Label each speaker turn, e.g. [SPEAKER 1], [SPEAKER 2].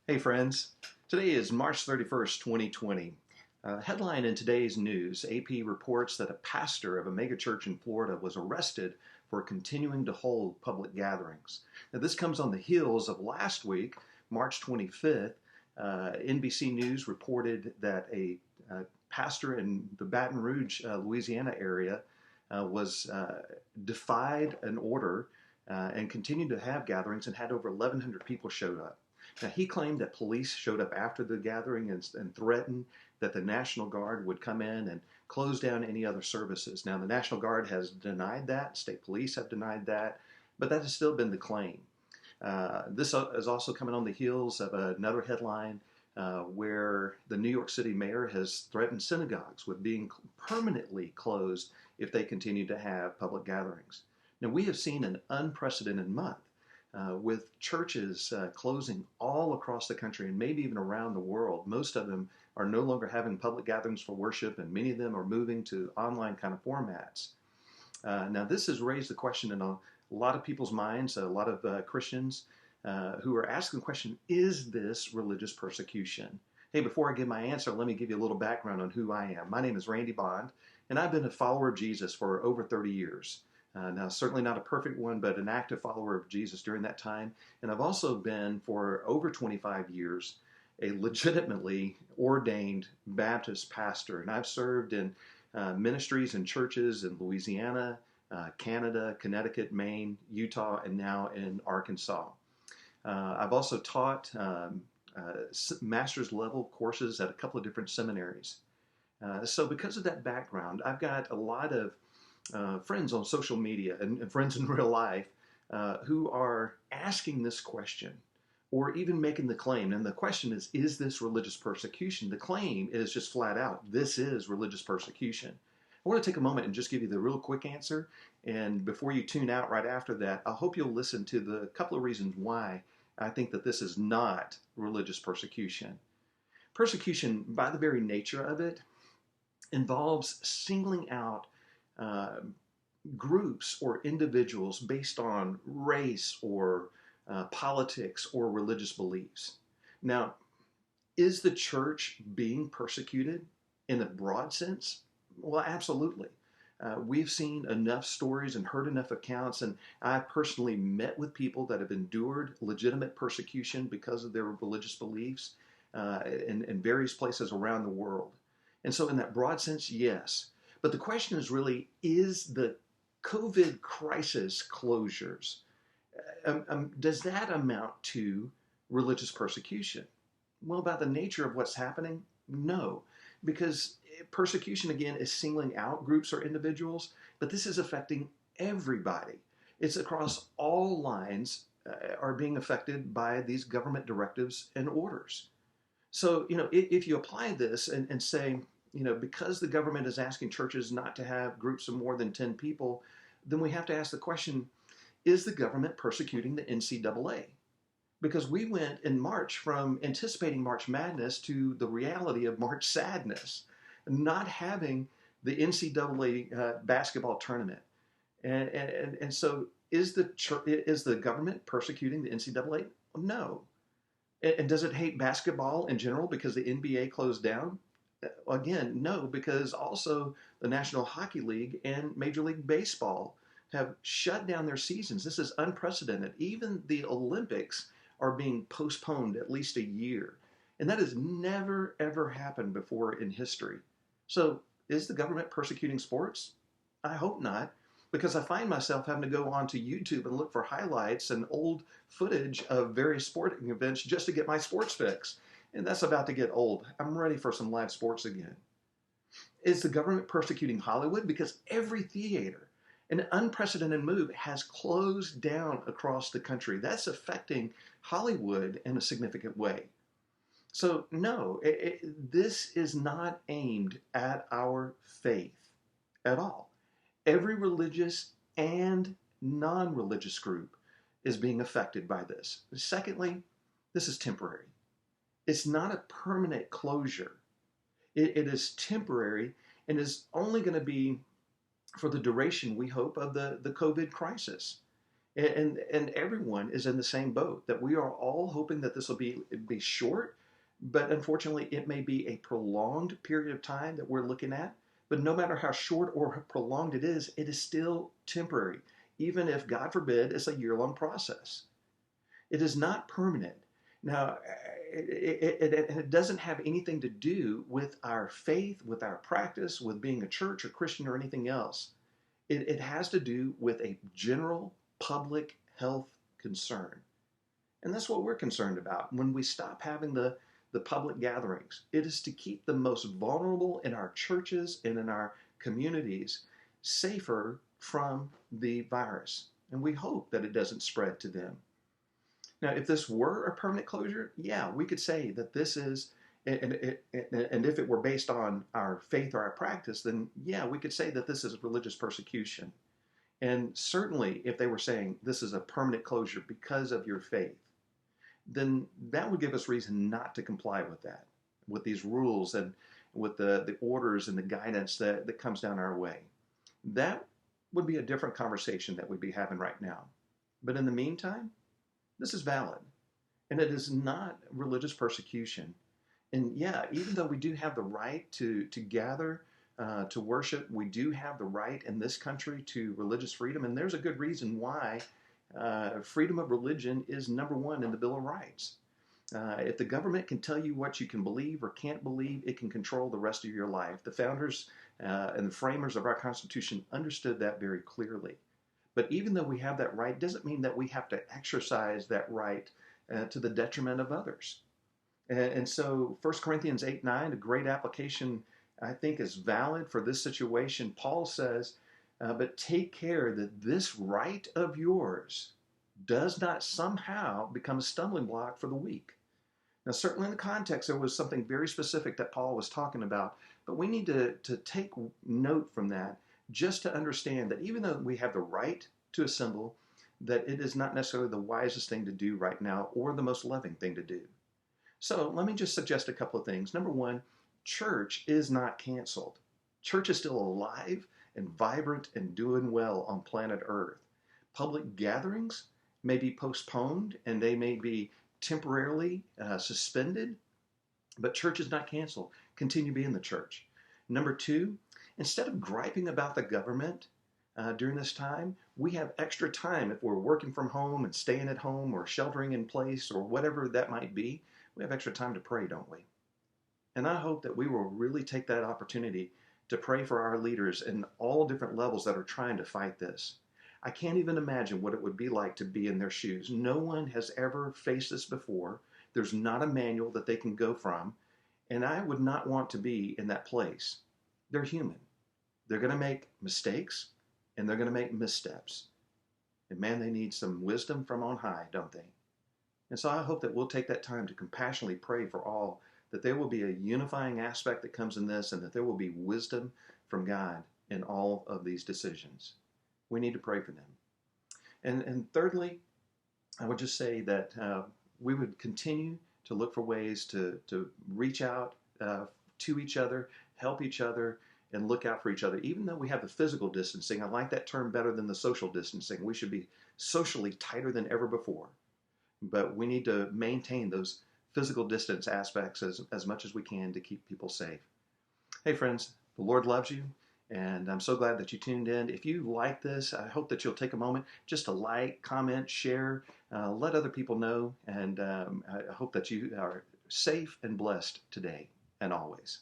[SPEAKER 1] Hey friends, today is March 31st, 2020. Headline in today's news, AP reports that a pastor of a megachurch in Florida was arrested for continuing to hold public gatherings. Now, this comes on the heels of last week, March 25th. NBC News reported that a pastor in the Baton Rouge, Louisiana area was defied an order and continued to have gatherings and had over 1,100 people showed up. Now, he claimed that police showed up after the gathering and threatened that the National Guard would come in and close down any other services. Now, the National Guard has denied that, state police have denied that, but that has still been the claim. This is also coming on the heels of another headline where the New York City mayor has threatened synagogues with being permanently closed if they continue to have public gatherings. Now, we have seen an unprecedented month with churches closing all across the country and maybe even around the world. Most of them are no longer having public gatherings for worship, and many of them are moving to online kind of formats. Now, this has raised the question in a lot of people's minds, a lot of Christians who are asking the question, is this religious persecution? Hey, before I give my answer, let me give you a little background on who I am. My name is Randy Bond, and I've been a follower of Jesus for over 30 years. Now, certainly not a perfect one, but an active follower of Jesus during that time. And I've also been, for over 25 years, a legitimately ordained Baptist pastor. And I've served in ministries and churches in Louisiana, Canada, Connecticut, Maine, Utah, and now in Arkansas. I've also taught master's level courses at a couple of different seminaries. So because of that background, I've got a lot of friends on social media and friends in real life who are asking this question or even making the claim. And the question is this religious persecution? The claim is just flat out, this is religious persecution. I want to take a moment and just give you the real quick answer. And before you tune out right after that, I hope you'll listen to the couple of reasons why I think that this is not religious persecution. Persecution, by the very nature of it, involves singling out groups or individuals based on race or politics or religious beliefs. Now, is the church being persecuted in a broad sense? Well, absolutely. We've seen enough stories and heard enough accounts, and I personally met with people that have endured legitimate persecution because of their religious beliefs in various places around the world. And so in that broad sense, yes. But the question is really, is the COVID crisis closures, does that amount to religious persecution? Well, by the nature of what's happening, no. Because persecution, again, is singling out groups or individuals, but this is affecting everybody. It's across all lines are being affected by these government directives and orders. So, if you apply this and say, because the government is asking churches not to have groups of more than 10 people, then we have to ask the question, is the government persecuting the NCAA? Because we went in March from anticipating March Madness to the reality of March Sadness, not having the NCAA basketball tournament. And so is the government persecuting the NCAA? No. And does it hate basketball in general because the NBA closed down? Again, no, because also the National Hockey League and Major League Baseball have shut down their seasons. This is unprecedented. Even the Olympics are being postponed at least a year. And that has never, ever happened before in history. So is the government persecuting sports? I hope not, because I find myself having to go onto YouTube and look for highlights and old footage of various sporting events just to get my sports fix. And that's about to get old. I'm ready for some live sports again. Is the government persecuting Hollywood? Because every theater, an unprecedented move, has closed down across the country. That's affecting Hollywood in a significant way. So no, this is not aimed at our faith at all. Every religious and non-religious group is being affected by this. Secondly, this is temporary. It's not a permanent closure. It is temporary and is only going to be for the duration, we hope, of the COVID crisis. And everyone is in the same boat, that we are all hoping that this will be short, but unfortunately it may be a prolonged period of time that we're looking at. But no matter how short or prolonged it is still temporary, even if, God forbid, it's a year-long process. It is not permanent. Now, it doesn't have anything to do with our faith, with our practice, with being a church or Christian or anything else. It has to do with a general public health concern. And that's what we're concerned about when we stop having the public gatherings. It is to keep the most vulnerable in our churches and in our communities safer from the virus. And we hope that it doesn't spread to them. Now, if this were a permanent closure, yeah, we could say that this is, and if it were based on our faith or our practice, then yeah, we could say that this is religious persecution. And certainly, if they were saying this is a permanent closure because of your faith, then that would give us reason not to comply with that, with these rules and with the orders and the guidance that comes down our way. That would be a different conversation that we'd be having right now. But in the meantime, this is valid. And it is not religious persecution. And yeah, even though we do have the right to gather, to worship, we do have the right in this country to religious freedom. And there's a good reason why freedom of religion is number one in the Bill of Rights. If the government can tell you what you can believe or can't believe, it can control the rest of your life. The founders and the framers of our Constitution understood that very clearly. But even though we have that right, doesn't mean that we have to exercise that right to the detriment of others. And so 1 Corinthians 8:9, a great application, I think, is valid for this situation. Paul says, but take care that this right of yours does not somehow become a stumbling block for the weak. Now, certainly in the context, there was something very specific that Paul was talking about, but we need to take note from that just to understand that even though we have the right to assemble, that it is not necessarily the wisest thing to do right now or the most loving thing to do. So let me just suggest a couple of things. Number one, church is not canceled. Church is still alive and vibrant and doing well on planet Earth. Public gatherings may be postponed and they may be temporarily suspended, but church is not canceled. Continue being the church. Number two, instead of griping about the government during this time, we have extra time if we're working from home and staying at home or sheltering in place or whatever that might be. We have extra time to pray, don't we? And I hope that we will really take that opportunity to pray for our leaders in all different levels that are trying to fight this. I can't even imagine what it would be like to be in their shoes. No one has ever faced this before. There's not a manual that they can go from. And I would not want to be in that place. They're human. They're going to make mistakes and they're going to make missteps. And man, they need some wisdom from on high, don't they? And so I hope that we'll take that time to compassionately pray for all, that there will be a unifying aspect that comes in this and that there will be wisdom from God in all of these decisions. We need to pray for them. And thirdly, I would just say that we would continue to look for ways to reach out to each other, help each other, and look out for each other. Even though we have the physical distancing, I like that term better than the social distancing. We should be socially tighter than ever before. But we need to maintain those physical distance aspects as much as we can to keep people safe. Hey friends, the Lord loves you, and I'm so glad that you tuned in. If you like this, I hope that you'll take a moment just to like, comment, share, let other people know, and I hope that you are safe and blessed today and always.